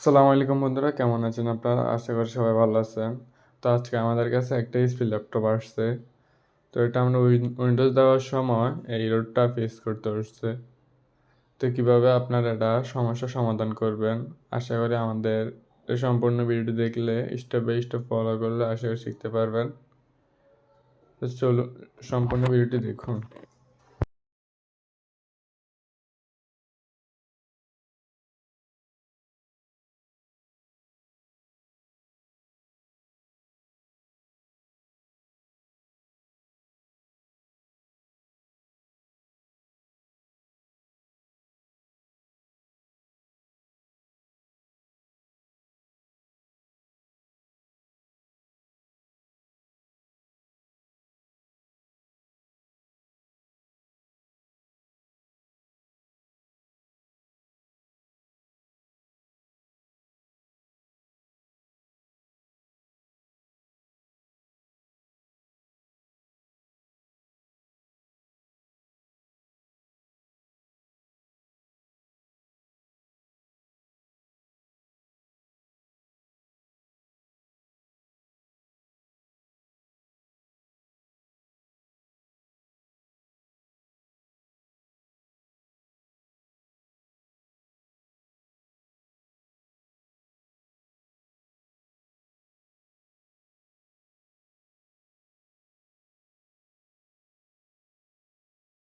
আসসালামু আলাইকুম বন্ধুরা, কেমন আছেন আপনারা? আশা করি সবাই ভালো আছেন। তো আজকে আমাদের কাছে একটা এইচপি ল্যাপটপ আসছে। তো এটা আমরা উইন্ডোজ দেওয়ার সময় এই এররটা ফেস করতে হচ্ছে। তো কীভাবে আপনারা এটা সমস্যার সমাধান করবেন, আশা করি আমাদের এই সম্পূর্ণ ভিডিওটি দেখলে স্টেপ বাই স্টেপ ফলো করলে আশা করি শিখতে পারবেন। তো চলুন সম্পূর্ণ ভিডিওটি দেখুন।